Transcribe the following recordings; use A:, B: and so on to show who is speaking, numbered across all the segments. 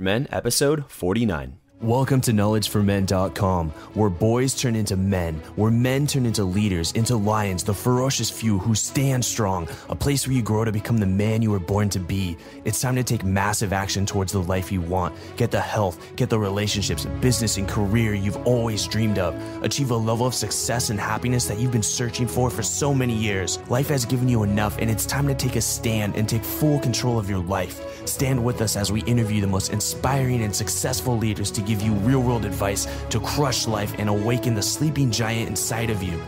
A: Men, episode 49.
B: Welcome to KnowledgeForMen.com, where boys turn into men, where men turn into leaders, into lions, the ferocious few who stand strong, a place where you grow to become the man you were born to be. It's time to take massive action towards the life you want. Get the health, get the relationships, business, and career you've always dreamed of. Achieve a level of success and happiness that you've been searching for so many years. Life has given you enough, and it's time to take a stand and take full control of your life. Stand with us as we interview the most inspiring and successful leaders to give you real-world advice to crush life and awaken the sleeping giant inside of you.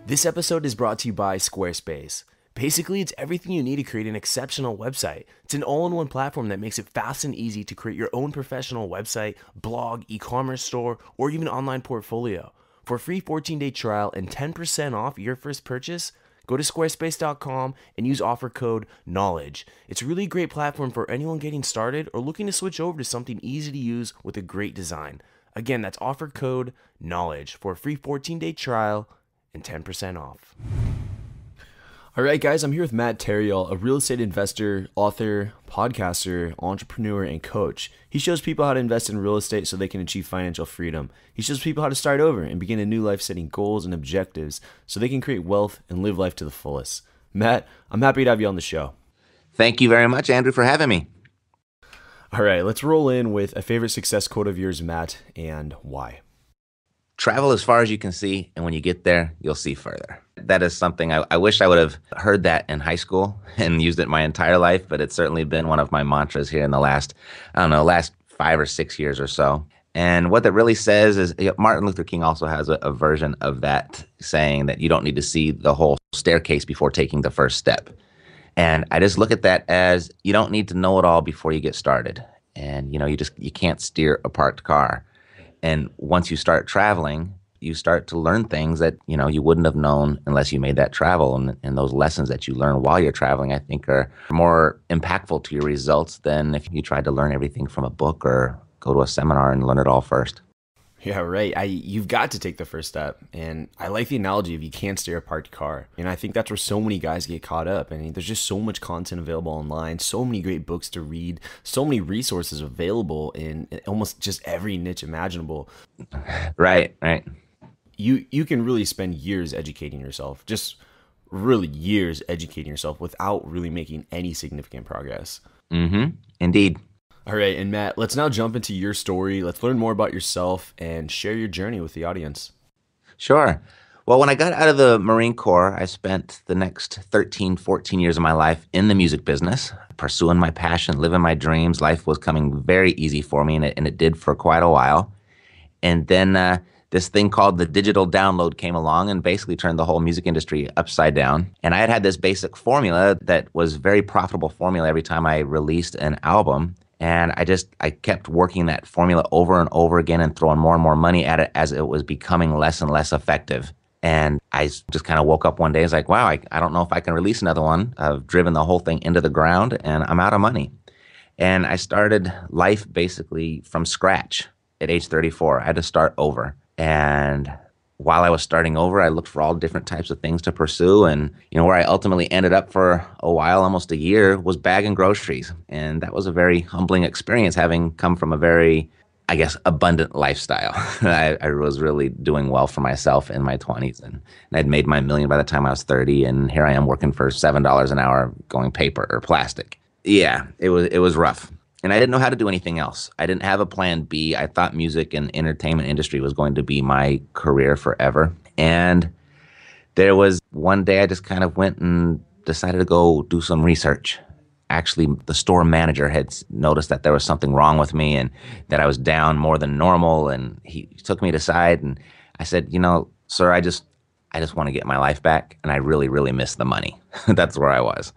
A: This episode is brought to you by Squarespace. Basically, it's everything you need to create an exceptional website. It's an all-in-one platform that makes it fast and easy to create your own professional website, blog, e-commerce store, or even online portfolio. For a free 14-day trial and 10% off your first purchase, go to squarespace.com and use offer code KNOWLEDGE. It's a really great platform for anyone getting started or looking to switch over to something easy to use with a great design. Again, that's offer code KNOWLEDGE for a free 14-day trial and 10% off. All right, guys, I'm here with Matt Theriault, a real estate investor, author, podcaster, entrepreneur, and coach. He shows people how to invest in real estate so they can achieve financial freedom. He shows people how to start over and begin a new life setting goals and objectives so they can create wealth and live life to the fullest. Matt, I'm happy to have you on the show.
C: Thank you very much, Andrew, for having me.
A: All right, let's roll in with a favorite success quote of yours, Matt, and why.
C: Travel as far as you can see, and when you get there, you'll see further. That is something I wish I would have heard that in high school and used it my entire life, but it's certainly been one of my mantras here in the last 5 or 6 years or so. And what that really says is, Martin Luther King also has a version of that saying that you don't need to see the whole staircase before taking the first step. And I just look at that as you don't need to know it all before you get started. And you can't steer a parked car. And once you start traveling, you start to learn things that, you wouldn't have known unless you made that travel. And those lessons that you learn while you're traveling, I think, are more impactful to your results than if you tried to learn everything from a book or go to a seminar and learn it all first.
A: Yeah, right. You've got to take the first step. And I like the analogy of you can't steer a parked car. And I think that's where so many guys get caught up. I mean, there's just so much content available online, so many great books to read, so many resources available in almost just every niche imaginable.
C: Right.
A: You can really spend years educating yourself, just really years educating yourself without really making any significant progress.
C: Mm-hmm. Indeed.
A: All right, and Matt, let's now jump into your story. Let's learn more about yourself and share your journey with the audience.
C: Sure. Well, when I got out of the Marine Corps, I spent the next 13, 14 years of my life in the music business, pursuing my passion, living my dreams. Life was coming very easy for me, and it did for quite a while. And then this thing called the digital download came along and basically turned the whole music industry upside down. And I had this basic formula that was very profitable formula every time I released an album. And I kept working that formula over and over again and throwing more and more money at it as it was becoming less and less effective. And I just kind of woke up one day and was like, wow, I don't know if I can release another one. I've driven the whole thing into the ground and I'm out of money. And I started life basically from scratch at age 34. I had to start over. And while I was starting over, I looked for all different types of things to pursue. And, where I ultimately ended up for a while, almost a year, was bagging groceries. And that was a very humbling experience, having come from a very, abundant lifestyle. I was really doing well for myself in my 20s. And I'd made my $1 million by the time I was 30. And here I am working for $7 an hour going paper or plastic. Yeah, it was rough. And I didn't know how to do anything else. I didn't have a plan B. I thought music and entertainment industry was going to be my career forever. And there was one day I just kind of went and decided to go do some research. Actually, the store manager had noticed that there was something wrong with me and that I was down more than normal. And he took me aside and I said, sir, I just want to get my life back. And I really, really miss the money. That's where I was.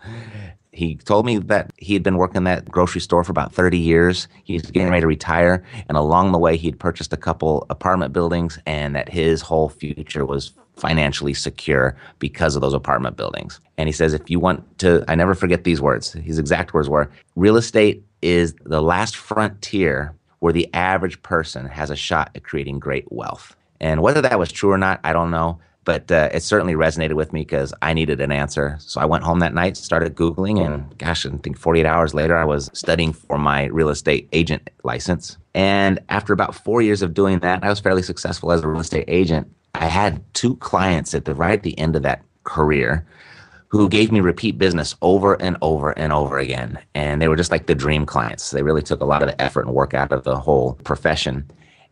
C: He told me that he had been working that grocery store for about 30 years. He's getting ready to retire. And along the way, he'd purchased a couple apartment buildings and that his whole future was financially secure because of those apartment buildings. And he says, if you want to, I never forget these words. His exact words were, real estate is the last frontier where the average person has a shot at creating great wealth. And whether that was true or not, I don't know. But it certainly resonated with me because I needed an answer. So I went home that night, started Googling, and gosh, I think 48 hours later, I was studying for my real estate agent license. And after about 4 years of doing that, I was fairly successful as a real estate agent. I had two clients right at the end of that career who gave me repeat business over and over and over again. And they were just like the dream clients. They really took a lot of the effort and work out of the whole profession.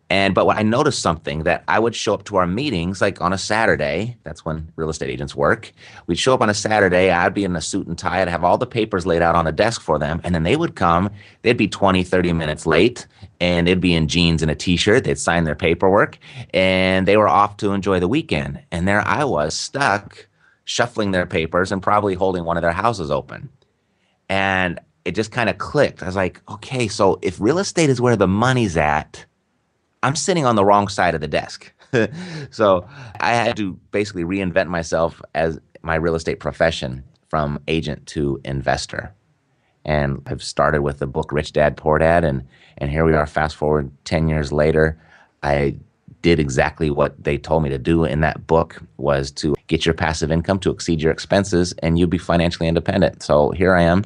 C: But when I noticed something, that I would show up to our meetings like on a Saturday. That's when real estate agents work. We'd show up on a Saturday. I'd be in a suit and tie. I'd have all the papers laid out on a desk for them. And then they would come. They'd be 20, 30 minutes late. And they'd be in jeans and a T-shirt. They'd sign their paperwork. And they were off to enjoy the weekend. And there I was stuck shuffling their papers and probably holding one of their houses open. And it just kind of clicked. I was like, okay, so if real estate is where the money's at, I'm sitting on the wrong side of the desk. So I had to basically reinvent myself as my real estate profession from agent to investor. And I've started with the book Rich Dad, Poor Dad. And here we are, fast forward 10 years later. I did exactly what they told me to do in that book, was to get your passive income to exceed your expenses and you'll be financially independent. So here I am.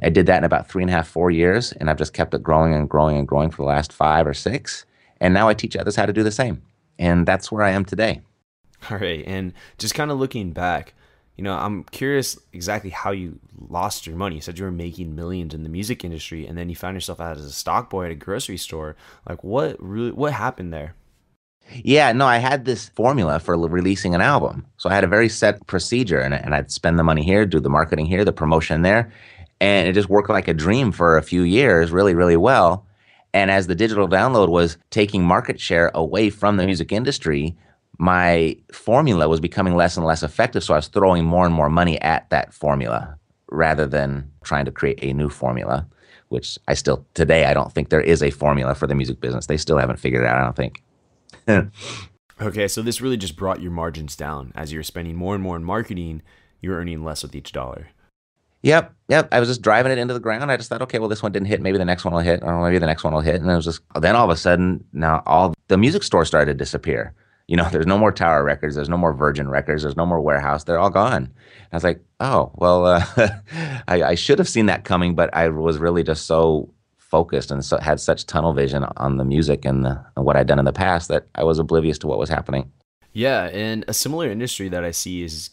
C: I did that in about 3.5, 4 years. And I've just kept it growing and growing and growing for the last 5 or 6. And now I teach others how to do the same. And that's where I am today.
B: All right. And just kind of looking back, I'm curious exactly how you lost your money. You said you were making millions in the music industry, and then you found yourself out as a stock boy at a grocery store. Like, what happened there?
C: Yeah, no, I had this formula for releasing an album. So I had a very set procedure, and I'd spend the money here, do the marketing here, the promotion there. And it just worked like a dream for a few years, really, really well. And as the digital download was taking market share away from the music industry, my formula was becoming less and less effective. So I was throwing more and more money at that formula rather than trying to create a new formula, which today, I don't think there is a formula for the music business. They still haven't figured it out, I don't think.
B: Okay, so this really just brought your margins down. As you're spending more and more in marketing, you're earning less with each dollar.
C: Yep. I was just driving it into the ground. I just thought, okay, well, this one didn't hit. Maybe the next one will hit, or maybe the next one will hit. And it was just, then all of a sudden, now all the music stores started to disappear. There's no more Tower Records. There's no more Virgin Records. There's no more Warehouse. They're all gone. And I was like, oh, well, I should have seen that coming, but I was really just so focused and had such tunnel vision on the music and what I'd done in the past that I was oblivious to what was happening.
B: Yeah, and a similar industry that I see is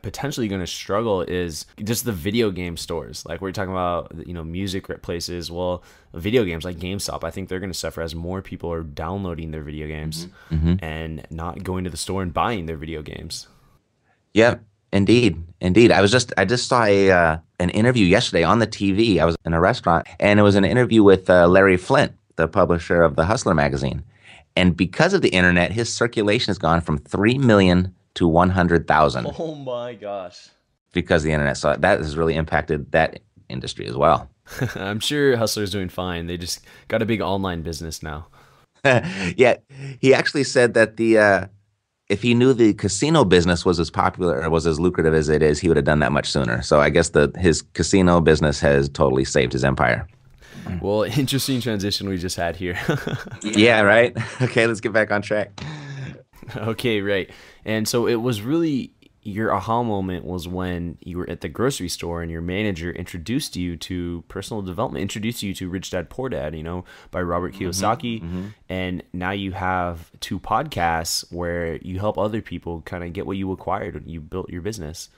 B: potentially going to struggle is just the video game stores. Like we're talking about, music places. Well, video games like GameStop, I think they're going to suffer as more people are downloading their video games and not going to the store and buying their video games.
C: Yeah, indeed. I just saw an interview yesterday on the TV. I was in a restaurant, and it was an interview with Larry Flint, the publisher of the Hustler magazine. And because of the internet, his circulation has gone from 3 million to 100,000.
B: Oh my gosh.
C: Because of the internet. So that has really impacted that industry as well.
B: I'm sure Hustler's doing fine. They just got a big online business now.
C: Yeah. He actually said that if he knew the casino business was as popular or was as lucrative as it is, he would have done that much sooner. So I guess his casino business has totally saved his empire.
B: Well, interesting transition we just had here.
C: Yeah, right? Okay, let's get back on track.
B: Okay, right. And so it was really, your aha moment was when you were at the grocery store and your manager introduced you to personal development, introduced you to Rich Dad, Poor Dad, by Robert Kiyosaki. And now you have 2 podcasts where you help other people kind of get what you acquired when you built your business.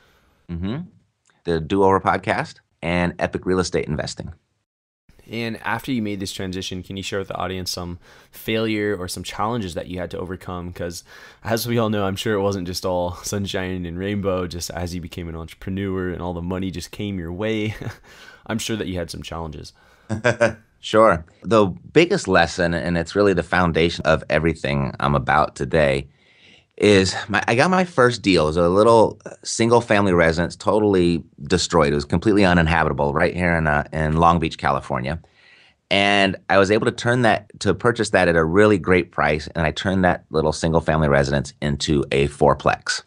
C: The Do Over podcast and Epic Real Estate Investing.
B: And after you made this transition, can you share with the audience some failure or some challenges that you had to overcome? Because as we all know, I'm sure it wasn't just all sunshine and rainbow, just as you became an entrepreneur and all the money just came your way. I'm sure that you had some challenges.
C: Sure. The biggest lesson, and it's really the foundation of everything I'm about today, is I got my first deal. It was a little single-family residence, totally destroyed. It was completely uninhabitable right here in Long Beach, California. And I was able to purchase that at a really great price, and I turned that little single-family residence into a 4-plex.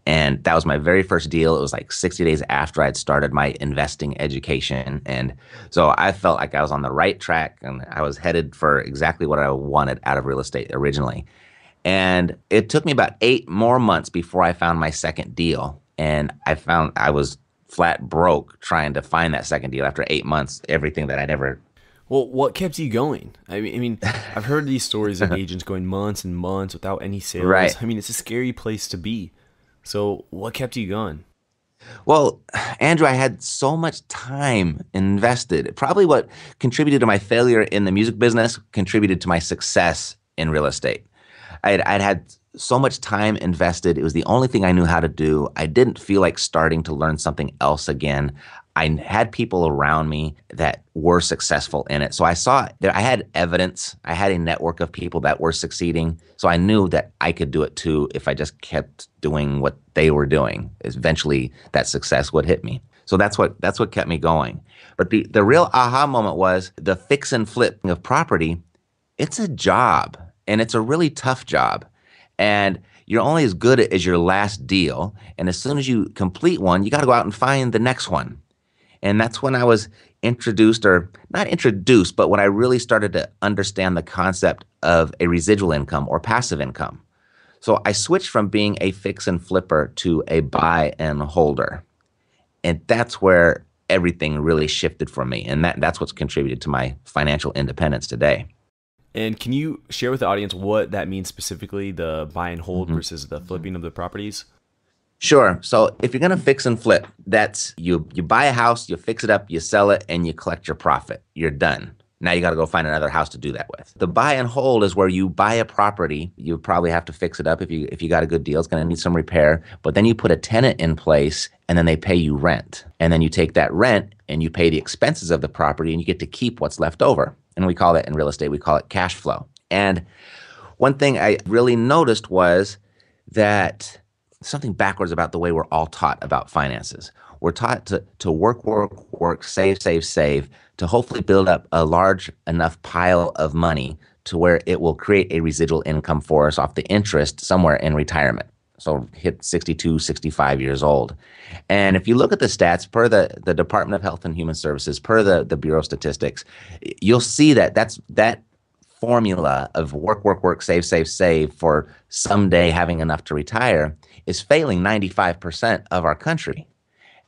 C: And that was my very first deal. It was like 60 days after I'd started my investing education. And so I felt like I was on the right track, and I was headed for exactly what I wanted out of real estate originally. And it took me about 8 more months before I found my second deal. And I found I was flat broke trying to find that second deal after 8 months, everything that I'd ever.
A: Well, what kept you going? I mean, I've heard these stories of agents going months and months without any sales.
C: Right.
A: I mean, it's a scary place to be. So, what kept you going?
C: Well, Andrew, I had so much time invested. Probably what contributed to my failure in the music business contributed to my success in real estate. I'd had so much time invested. It was the only thing I knew how to do. I didn't feel like starting to learn something else again. I had people around me that were successful in it. So I saw that I had evidence. I had a network of people that were succeeding. So I knew that I could do it too if I just kept doing what they were doing. Eventually that success would hit me. So that's what kept me going. But the real aha moment was the fix and flip of property. It's a job, and it's a really tough job. And you're only as good as your last deal. And as soon as you complete one, you got to go out and find the next one. And that's when I was introduced, or not introduced, but when I really started to understand the concept of a residual income or passive income. So I switched from being a fix and flipper to a buy and holder. And that's where everything really shifted for me. And that's what's contributed to my financial independence today.
A: And can you share with the audience what that means specifically, the buy and hold versus the flipping of the properties?
C: Sure. So if you're going to fix and flip, that's you buy a house, you fix it up, you sell it, and you collect your profit. You're done. Now you got to go find another house to do that with. The buy and hold is where you buy a property. You probably have to fix it up if you got a good deal. It's going to need some repair. But then you put a tenant in place, and then they pay you rent. And then you take that rent and you pay the expenses of the property, and you get to keep what's left over. And we call that in real estate, we call it cash flow. And one thing I really noticed was that something backwards about the way we're all taught about finances. We're taught to work, save, to hopefully build up a large enough pile of money to where it will create a residual income for us off the interest somewhere in retirement. So hit 62, 65 years old. And if you look at the stats per the Department of Health and Human Services, per the Bureau of Statistics, you'll see that formula of work, save for someday having enough to retire is failing 95% of our country.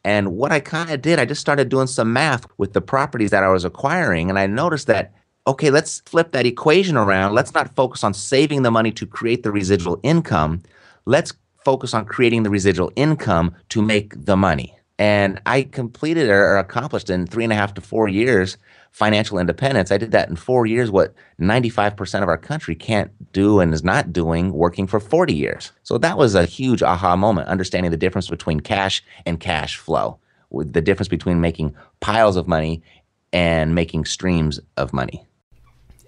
C: And what I kind of did, I just started doing some math with the properties that I was acquiring, and I noticed that, okay, let's flip that equation around. Let's not focus on saving the money to create the residual income. Let's focus on creating the residual income to make the money. And I completed or accomplished in 3.5 to 4 years financial independence. I did that in 4 years, what 95% of our country can't do and is not doing working for 40 years. So that was a huge aha moment, understanding the difference between cash and cash flow, with the difference between making piles of money and making streams of money.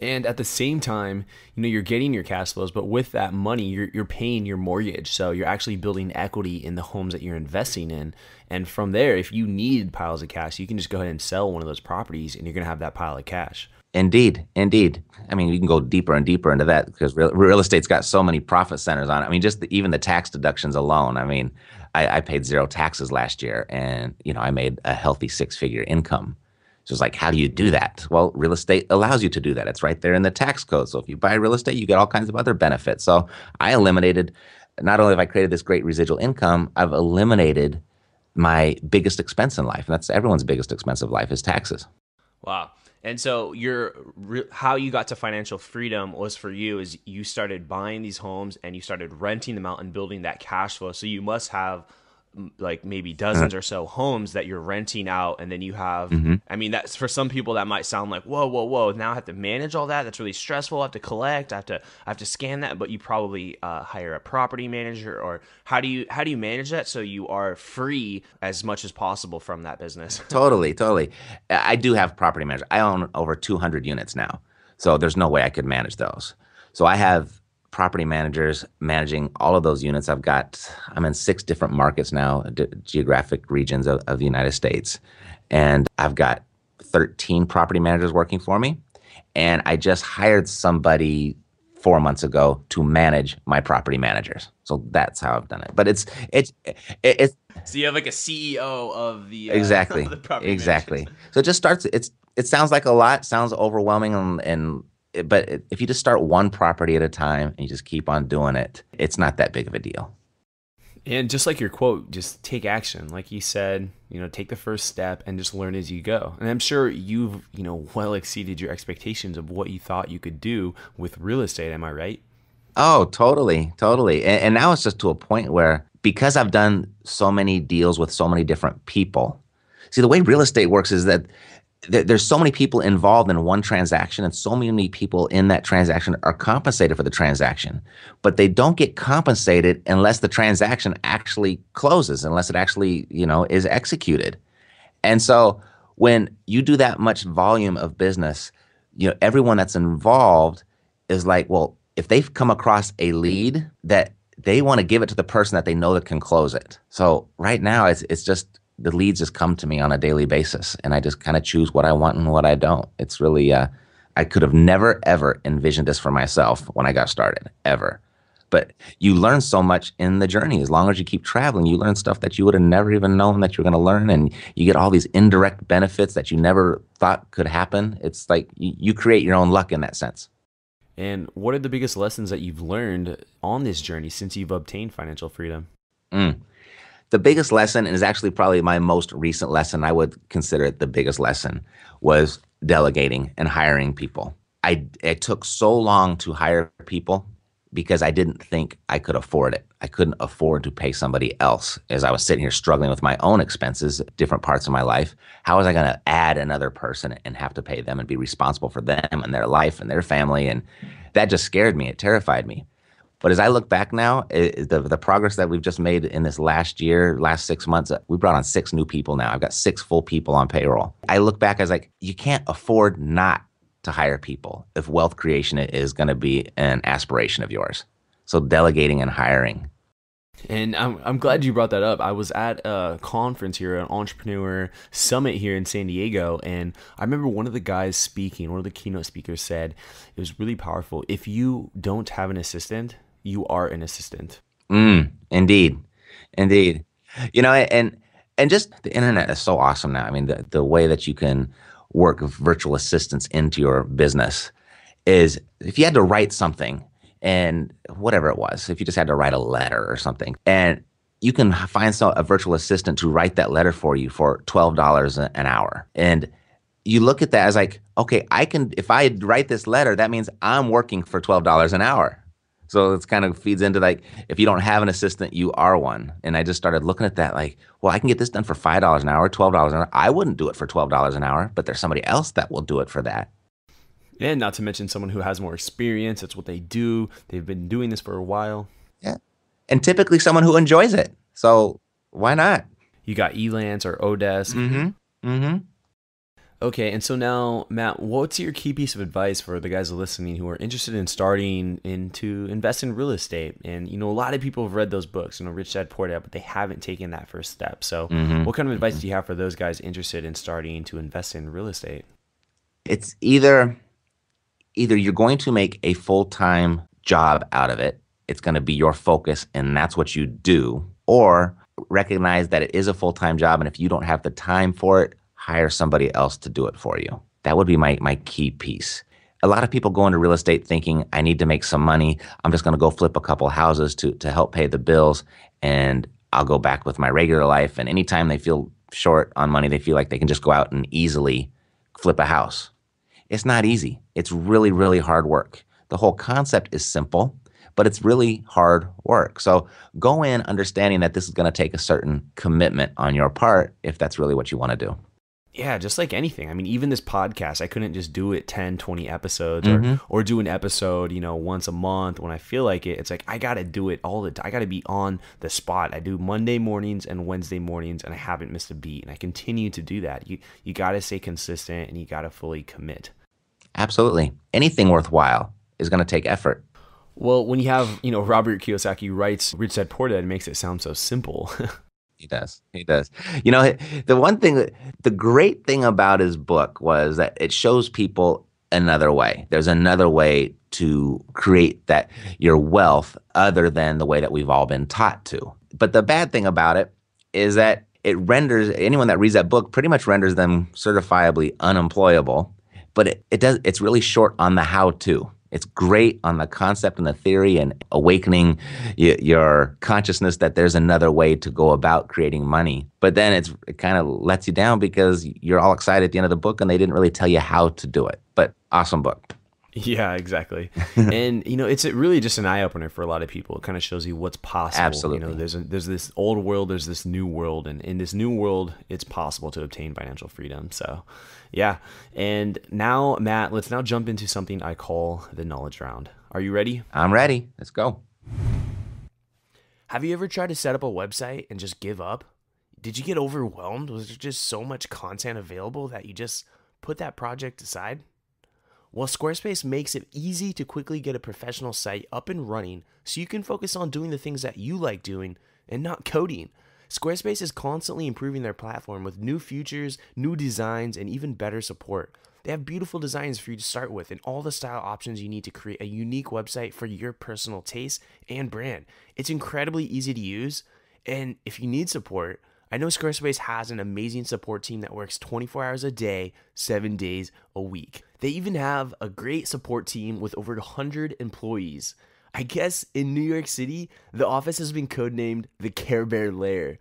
A: And at the same time, you're getting your cash flows, but with that money, you're paying your mortgage. So you're actually building equity in the homes that you're investing in. And from there, if you need piles of cash, you can just go ahead and sell one of those properties and you're going to have that pile of cash.
C: Indeed. I mean, you can go deeper and deeper into that because real estate's got so many profit centers on it. I mean, just even the tax deductions alone. I mean, I paid 0 taxes last year, and I made a healthy 6-figure income. So it's like, how do you do that? Well, real estate allows you to do that. It's right there in the tax code. So if you buy real estate, you get all kinds of other benefits. So I eliminated, not only have I created this great residual income, I've eliminated my biggest expense in life. And that's everyone's biggest expense of life is taxes.
A: Wow. And so how you got to financial freedom was for you is you started buying these homes and you started renting them out and building that cash flow. So you must have like maybe dozens or so homes that you're renting out, and then you have, I mean, that's for some people that might sound like, whoa, now I have to manage all that. That's really stressful. I have to collect. I have to scan that. But you probably hire a property manager, or how do you manage that so you are free as much as possible from that business?
C: Totally. I do have property manager. I own over 200 units now, so there's no way I could manage those. So I have property managers managing all of those units. I'm in 6 different markets now, geographic regions of the United States. And I've got 13 property managers working for me. And I just hired somebody 4 months ago to manage my property managers. So that's how I've done it. But it's
A: so you have like a CEO of the
C: exactly
A: of the property
C: exactly.
A: managers.
C: So it just starts. It sounds like a lot. Sounds overwhelming, and But if you just start one property at a time and you just keep on doing it, it's not that big of a deal.
A: And just like your quote, just take action. Like you said, take the first step and just learn as you go. And I'm sure you've, well exceeded your expectations of what you thought you could do with real estate. Am I right?
C: Oh, totally, totally. And now it's just to a point where, because I've done so many deals with so many different people. See, the way real estate works is that there's so many people involved in one transaction, and so many people in that transaction are compensated for the transaction, but they don't get compensated unless the transaction actually closes, unless it actually, is executed. And so when you do that much volume of business, everyone that's involved is like, well, if they've come across a lead, that they want to give it to the person that they know that can close it. So right now it's just, the leads just come to me on a daily basis, and I just kind of choose what I want and what I don't. It's really, I could have never, ever envisioned this for myself when I got started, ever. But you learn so much in the journey. As long as you keep traveling, you learn stuff that you would have never even known that you're going to learn, and you get all these indirect benefits that you never thought could happen. It's like you create your own luck in that sense.
A: And what are the biggest lessons that you've learned on this journey since you've obtained financial freedom?
C: The biggest lesson, and is actually probably my most recent lesson, I would consider it the biggest lesson, was delegating and hiring people. It took so long to hire people because I didn't think I could afford it. I couldn't afford to pay somebody else. As I was sitting here struggling with my own expenses, different parts of my life, how was I going to add another person and have to pay them and be responsible for them and their life and their family? And that just scared me. It terrified me. But as I look back now, the progress that we've just made in this last 6 months, we brought on 6 new people now. I've got 6 full people on payroll. I look back, I was like, you can't afford not to hire people if wealth creation is going to be an aspiration of yours. So delegating and hiring.
A: And I'm glad you brought that up. I was at a conference here, an entrepreneur summit here in San Diego, and I remember one of the guys speaking, one of the keynote speakers said, it was really powerful. If you don't have an assistant, you are an assistant.
C: Indeed. And just the internet is so awesome now. I mean, the way that you can work virtual assistants into your business is, if you had to write something, and whatever it was, if you just had to write a letter or something, and you can find a virtual assistant to write that letter for you for $12 an hour. And you look at that as like, okay, if I write this letter, that means I'm working for $12 an hour. So it's kind of feeds into like, if you don't have an assistant, you are one. And I just started looking at that like, well, I can get this done for $5 an hour, $12 an hour. I wouldn't do it for $12 an hour, but there's somebody else that will do it for that.
A: And not to mention someone who has more experience. It's what they do. They've been doing this for a while.
C: Yeah. And typically someone who enjoys it. So why not?
A: You got Elance or Odesk. Okay, and so now, Matt, what's your key piece of advice for the guys listening who are interested in starting to invest in real estate? And, a lot of people have read those books, Rich Dad, Poor Dad, but they haven't taken that first step. So what kind of advice do you have for those guys interested in starting to invest in real estate?
C: It's either you're going to make a full-time job out of it, it's going to be your focus, and that's what you do, or recognize that it is a full-time job, and if you don't have the time for it, hire somebody else to do it for you. That would be my key piece. A lot of people go into real estate thinking, I need to make some money. I'm just going to go flip a couple houses to help pay the bills, and I'll go back with my regular life. And anytime they feel short on money, they feel like they can just go out and easily flip a house. It's not easy. It's really, really hard work. The whole concept is simple, but it's really hard work. So go in understanding that this is going to take a certain commitment on your part if that's really what you want to do.
A: Yeah, just like anything. I mean, even this podcast, I couldn't just do it 10, 20 episodes or do an episode, once a month when I feel like it. It's like, I got to do it all the time. I got to be on the spot. I do Monday mornings and Wednesday mornings, and I haven't missed a beat. And I continue to do that. You got to stay consistent, and you got to fully commit.
C: Absolutely. Anything worthwhile is going to take effort.
A: Well, when you have, Robert Kiyosaki writes Rich Dad Poor Dad, it makes it sound so simple.
C: He does. The great thing about his book was that it shows people another way. There's another way to create your wealth other than the way that we've all been taught to. But the bad thing about it is that it renders anyone that reads that book pretty much renders them certifiably unemployable, but it's really short on the how-to. It's great on the concept and the theory and awakening your consciousness that there's another way to go about creating money. But then it kind of lets you down because you're all excited at the end of the book and they didn't really tell you how to do it. But awesome book.
A: Yeah, exactly. And, it's really just an eye-opener for a lot of people. It kind of shows you what's possible.
C: Absolutely.
A: There's this old world, there's this new world. And in this new world, it's possible to obtain financial freedom. So, yeah. And now, Matt, let's now jump into something I call the knowledge round. Are you ready?
C: I'm ready. Let's go.
A: Have you ever tried to set up a website and just give up? Did you get overwhelmed? Was there just so much content available that you just put that project aside? Well, Squarespace makes it easy to quickly get a professional site up and running so you can focus on doing the things that you like doing and not coding. Squarespace is constantly improving their platform with new features, new designs, and even better support. They have beautiful designs for you to start with and all the style options you need to create a unique website for your personal taste and brand. It's incredibly easy to use, and if you need support, I know Squarespace has an amazing support team that works 24 hours a day, 7 days a week. They even have a great support team with over 100 employees. I guess in New York City, the office has been codenamed the Care Bear Lair.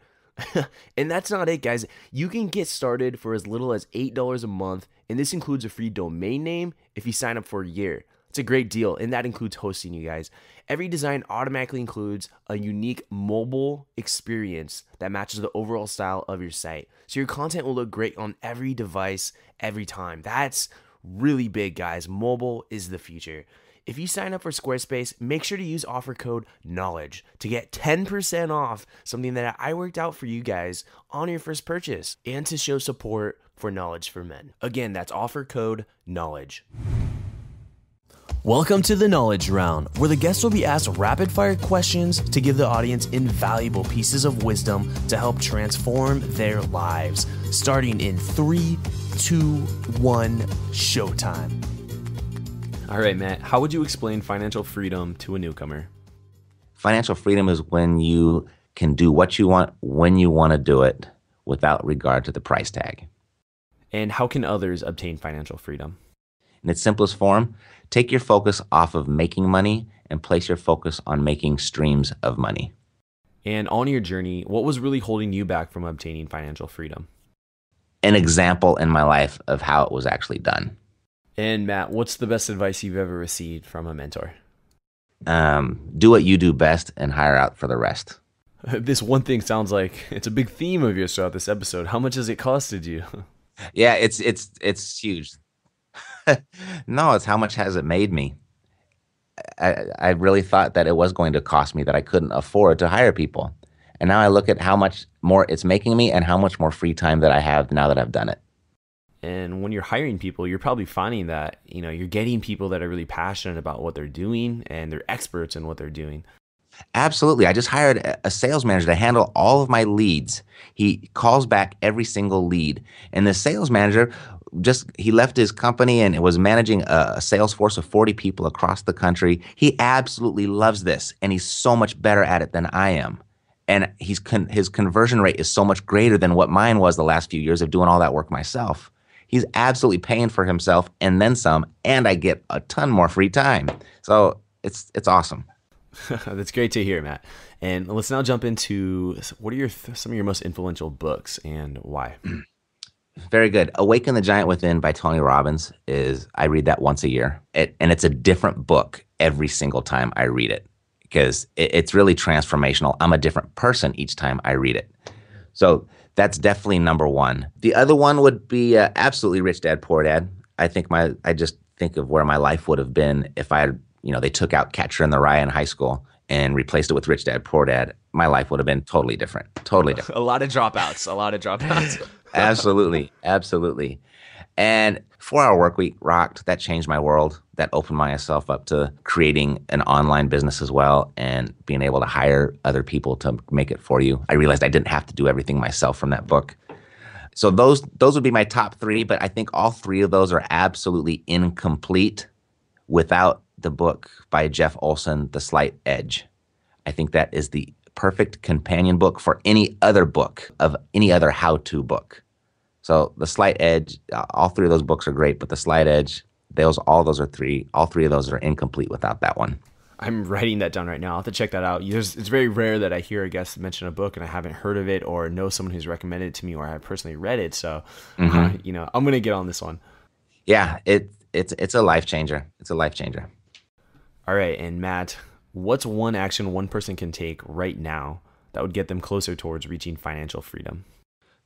A: And that's not it, guys. You can get started for as little as $8 a month, and this includes a free domain name if you sign up for a year. It's a great deal, and that includes hosting, you guys. Every design automatically includes a unique mobile experience that matches the overall style of your site. So your content will look great on every device every time. That's really big, guys. Mobile is the future. If you sign up for Squarespace, make sure to use offer code KNOWLEDGE to get 10% off something that I worked out for you guys on your first purchase and to show support for Knowledge for Men. Again, that's offer code KNOWLEDGE.
B: Welcome to the Knowledge Round, where the guests will be asked rapid-fire questions to give the audience invaluable pieces of wisdom to help transform their lives. Starting in 3, 2, 1, showtime.
A: All right, Matt, how would you explain financial freedom to a newcomer?
C: Financial freedom is when you can do what you want, when you want to do it, without regard to the price tag.
A: And how can others obtain financial freedom?
C: In its simplest form, take your focus off of making money and place your focus on making streams of money.
A: And on your journey, what was really holding you back from obtaining financial freedom?
C: An example in my life of how it was actually done.
A: And Matt, what's the best advice you've ever received from a mentor?
C: Do what you do best and hire out for the rest.
A: This one thing sounds like it's a big theme of yours throughout this episode. How much has it costed you?
C: Yeah, it's huge. No, it's how much has it made me. I really thought that it was going to cost me, that I couldn't afford to hire people. And now I look at how much more it's making me and how much more free time that I have now that I've done it.
A: And when you're hiring people, you're probably finding that, you're getting people that are really passionate about what they're doing and they're experts in what they're doing.
C: Absolutely. I just hired a sales manager to handle all of my leads. He calls back every single lead. And the sales manager he left his company and was managing a sales force of 40 people across the country. He absolutely loves this, and he's so much better at it than I am. And his conversion rate is so much greater than what mine was the last few years of doing all that work myself. He's absolutely paying for himself and then some, and I get a ton more free time. So it's awesome.
A: That's great to hear, Matt. And let's now jump into what are some of your most influential books and why?
C: Very good. Awaken the Giant Within by Tony Robbins I read that once a year. And it's a different book every single time I read it because it's really transformational. I'm a different person each time I read it. So that's definitely number one. The other one would be absolutely Rich Dad, Poor Dad. I just think of where my life would have been if I had, they took out Catcher in the Rye in high school and replaced it with Rich Dad, Poor Dad. My life would have been totally different. Totally different.
A: A lot of dropouts.
C: Absolutely. Absolutely. And 4-Hour Workweek rocked. That changed my world. That opened myself up to creating an online business as well and being able to hire other people to make it for you. I realized I didn't have to do everything myself from that book. So those would be my top three, but I think all three of those are absolutely incomplete without the book by Jeff Olson, The Slight Edge. I think that is the perfect companion book for any other book of any other how-to book. So The Slight Edge, all three of those books are great, but The Slight Edge, all three of those are incomplete without that one.
A: I'm writing that down right now. I'll have to check that out. It's very rare that I hear a guest mention a book and I haven't heard of it or know someone who's recommended it to me or I have personally read it. So, I'm going to get on this one.
C: Yeah, it's a life changer. It's a life changer.
A: All right. And Matt, what's one action one person can take right now that would get them closer towards reaching financial freedom?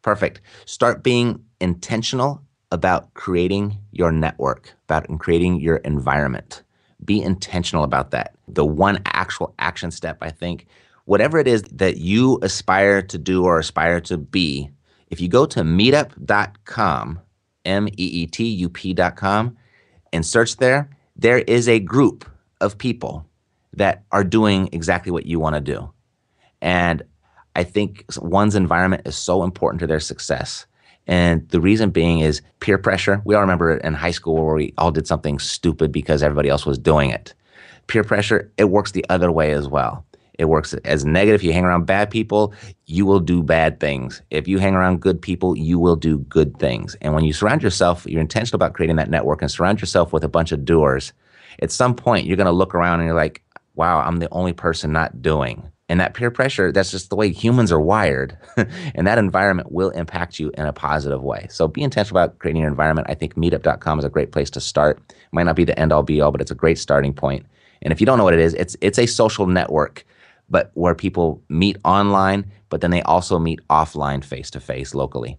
C: Perfect. Start being intentional about creating your network, about creating your environment. Be intentional about that. The one actual action step, I think, whatever it is that you aspire to do or aspire to be, if you go to meetup.com, meetup.com, and search there is a group of people that are doing exactly what you want to do. And I think one's environment is so important to their success. And the reason being is peer pressure. We all remember it in high school where we all did something stupid because everybody else was doing it. Peer pressure, it works the other way as well. It works as negative. You hang around bad people, you will do bad things. If you hang around good people, you will do good things. And when you surround yourself, you're intentional about creating that network and surround yourself with a bunch of doers. At some point, you're going to look around and you're like, wow, I'm the only person not doing. And that peer pressure, that's just the way humans are wired. And that environment will impact you in a positive way. So be intentional about creating your environment. I think meetup.com is a great place to start. It might not be the end all be all, but it's a great starting point. And if you don't know what it is, it's a social network, but where people meet online, but then they also meet offline face to face locally.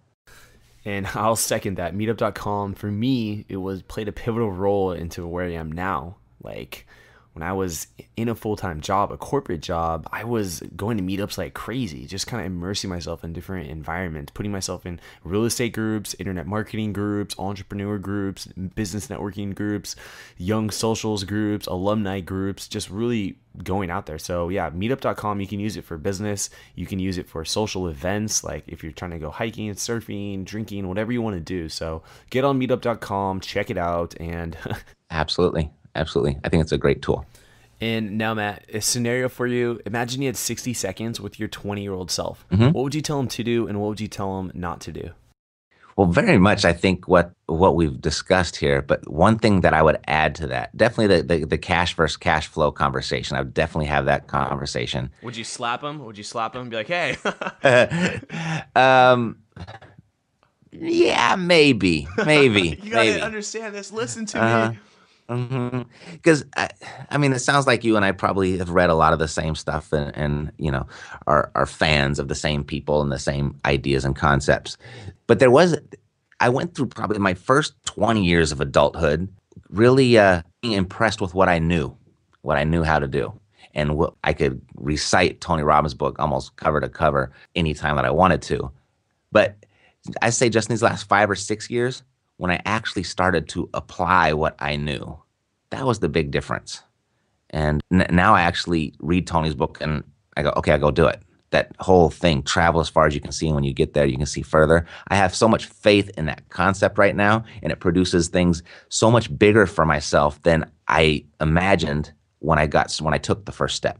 A: And I'll second that. Meetup.com, for me, played a pivotal role into where I am now. Like, when I was in a full-time job, a corporate job, I was going to meetups like crazy, just kind of immersing myself in different environments, putting myself in real estate groups, internet marketing groups, entrepreneur groups, business networking groups, young socials groups, alumni groups, just really going out there. So yeah, meetup.com, you can use it for business. You can use it for social events, like if you're trying to go hiking, surfing, drinking, whatever you want to do. So get on meetup.com, check it out. And
C: Absolutely. Absolutely. I think it's a great tool.
A: And now, Matt, a scenario for you. Imagine you had 60 seconds with your 20-year-old self.
C: Mm-hmm.
A: What would you tell him to do and what would you tell him not to do?
C: Well, very much, I think what we've discussed here, but one thing that I would add to that, definitely the cash versus cash flow conversation. I would definitely have that conversation.
A: Would you slap him? Would you slap him and be like, hey?
C: Yeah, maybe.
A: You gotta understand this. Listen to me.
C: Because I mean, it sounds like you and I probably have read a lot of the same stuff and are fans of the same people and the same ideas and concepts. But I went through probably my first 20 years of adulthood really being impressed with what I knew how to do. And what I could recite Tony Robbins' book almost cover to cover anytime that I wanted to. But I say just in these last 5 or 6 years, when I actually started to apply what I knew, that was the big difference. And now I actually read Tony's book and I go, okay, I go do it. That whole thing, travel as far as you can see, and when you get there, you can see further. I have so much faith in that concept right now, and it produces things so much bigger for myself than I imagined when I took the first step.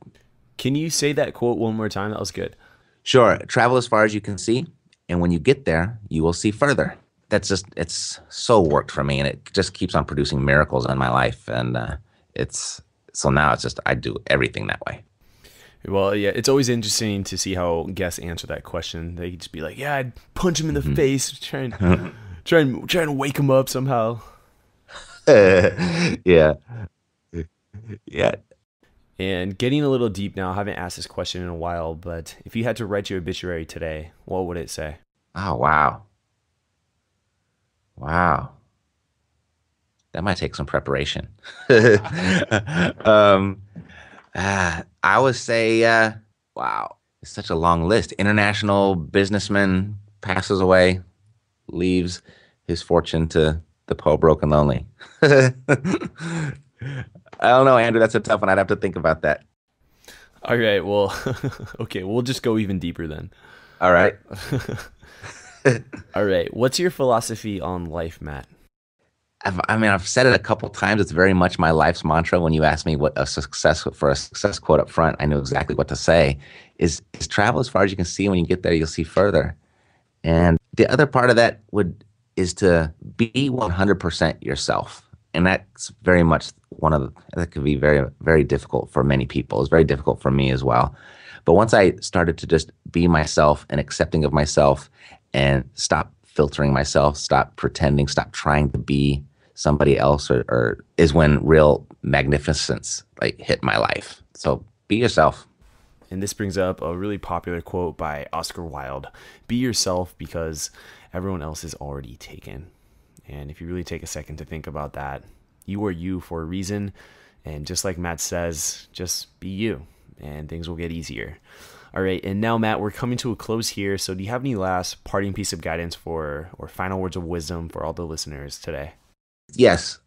A: Can you say that quote one more time? That was good.
C: Sure. Travel as far as you can see, and when you get there, you will see further. It's so worked for me, and it just keeps on producing miracles in my life. And now I do everything that way.
A: Well, yeah, it's always interesting to see how guests answer that question. They just be like, yeah, I'd punch him in the face, trying to wake him up somehow.
C: Yeah.
A: And getting a little deep now, I haven't asked this question in a while, but if you had to write your obituary today, what would it say?
C: Oh, wow. Wow. That might take some preparation. I would say, wow, it's such a long list. International businessman passes away, leaves his fortune to the poor, broke, and lonely. I don't know, Andrew. That's a tough one. I'd have to think about that.
A: All right. Well, okay. We'll just go even deeper then.
C: All right.
A: All right. What's your philosophy on life, Matt?
C: I've said it a couple times. It's very much my life's mantra. When you ask me what a success quote up front, I know exactly what to say. Is travel as far as you can see. When you get there, you'll see further. And the other part of that is to be 100% yourself. And that's very much that could be very, very difficult for many people. It's very difficult for me as well. But once I started to just be myself and accepting of myself and stop filtering myself, stop pretending, stop trying to be somebody else, or is when real magnificence hit my life. So be yourself.
A: And this brings up a really popular quote by Oscar Wilde: "Be yourself because everyone else is already taken." And if you really take a second to think about that, you are you for a reason. And just like Matt says, just be you and things will get easier. All right. And now, Matt, we're coming to a close here. So do you have any last parting piece of guidance or final words of wisdom for all the listeners today?
C: Yes.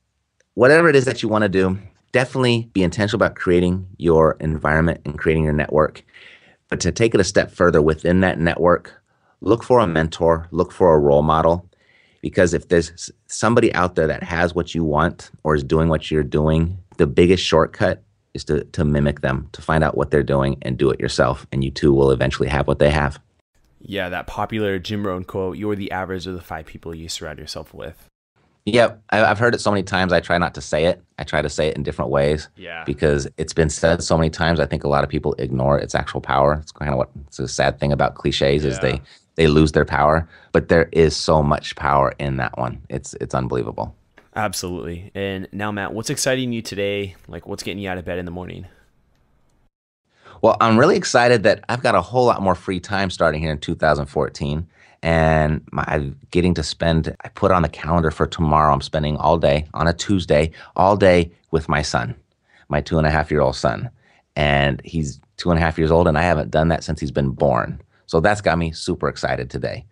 C: Whatever it is that you want to do, definitely be intentional about creating your environment and creating your network. But to take it a step further within that network, look for a mentor, look for a role model. Because if there's somebody out there that has what you want or is doing what you're doing, the biggest shortcut is to mimic them, to find out what they're doing and do it yourself. And you too will eventually have what they have.
A: Yeah, that popular Jim Rohn quote, "You're the average of the 5 people you surround yourself with."
C: Yeah, I've heard it so many times. I try not to say it. I try to say it in different ways.
A: Yeah.
C: Because it's been said so many times. I think a lot of people ignore its actual power. It's kind of it's a sad thing about cliches is they lose their power. But there is so much power in that one. It's unbelievable.
A: Absolutely. And now, Matt, what's exciting you today? What's getting you out of bed in the morning?
C: Well, I'm really excited that I've got a whole lot more free time starting here in 2014. And I'm getting to I put on the calendar for tomorrow, I'm spending all day on a Tuesday, all day with my son, my 2.5-year-old son. And he's 2.5 years old, and I haven't done that since he's been born. So that's got me super excited today.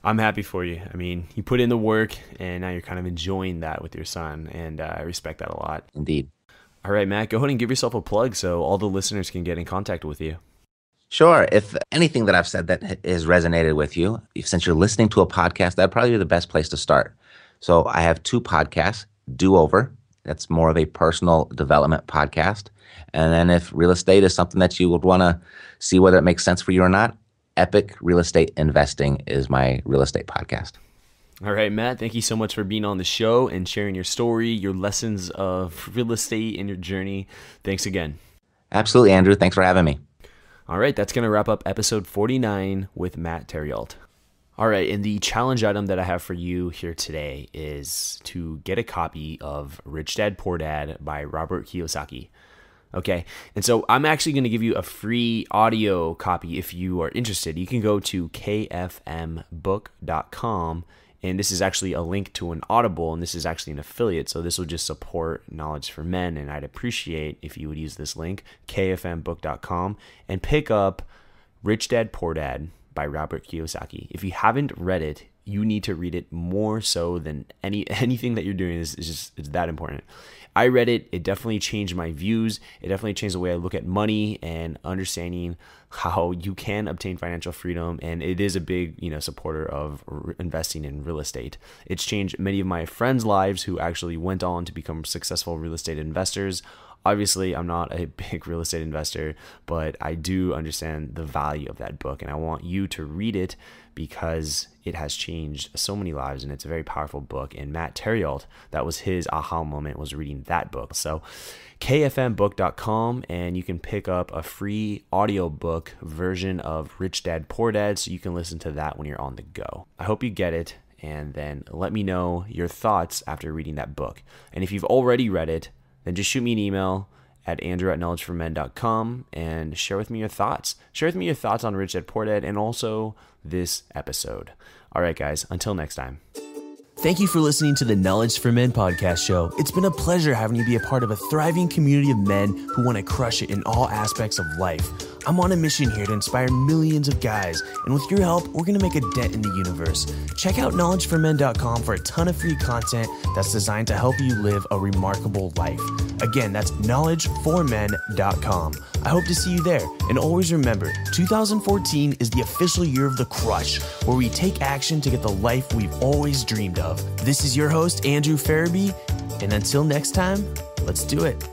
A: I'm happy for you. I mean, you put in the work, and now you're kind of enjoying that with your son, and I respect that a lot.
C: Indeed.
A: All right, Matt, go ahead and give yourself a plug so all the listeners can get in contact with you.
C: Sure. If anything that I've said that has resonated with you, since you're listening to a podcast, that'd probably be the best place to start. So I have 2 podcasts, Do Over. That's more of a personal development podcast. And then if real estate is something that you would want to see whether it makes sense for you or not, Epic Real Estate Investing is my real estate podcast.
A: All right, Matt, thank you so much for being on the show and sharing your story, your lessons of real estate and your journey. Thanks again.
C: Absolutely, Andrew. Thanks for having me.
A: All right, that's going to wrap up episode 49 with Matt Theriault. All right, and the challenge item that I have for you here today is to get a copy of Rich Dad Poor Dad by Robert Kiyosaki. Okay, and so I'm actually going to give you a free audio copy if you are interested. You can go to kfmbook.com, and this is actually a link to an Audible, and this is actually an affiliate, so this will just support Knowledge for Men, and I'd appreciate if you would use this link, kfmbook.com, and pick up Rich Dad Poor Dad by Robert Kiyosaki. If you haven't read it, you need to read it more so than anything that you're doing. It's that important. I read it. It definitely changed my views. It definitely changed the way I look at money and understanding how you can obtain financial freedom. And it is a big, supporter of investing in real estate. It's changed many of my friends' lives who actually went on to become successful real estate investors. Obviously, I'm not a big real estate investor, but I do understand the value of that book, and I want you to read it because it has changed so many lives, and it's a very powerful book. And Matt Theriault, that was his aha moment, was reading that book. So kfmbook.com, and you can pick up a free audiobook version of Rich Dad Poor Dad, so you can listen to that when you're on the go. I hope you get it, and then let me know your thoughts after reading that book. And if you've already read it, then just shoot me an email at andrew@knowledgeformen.com and share with me your thoughts. Share with me your thoughts on Rich Dad Poor Dad and also this episode. All right, guys, until next time.
B: Thank you for listening to the Knowledge for Men podcast show. It's been a pleasure having you be a part of a thriving community of men who want to crush it in all aspects of life. I'm on a mission here to inspire millions of guys, and with your help, we're going to make a dent in the universe. Check out knowledgeformen.com for a ton of free content that's designed to help you live a remarkable life. Again, that's knowledgeformen.com. I hope to see you there. And always remember, 2014 is the official year of the crush, where we take action to get the life we've always dreamed of. This is your host, Andrew Farabee, and until next time, let's do it.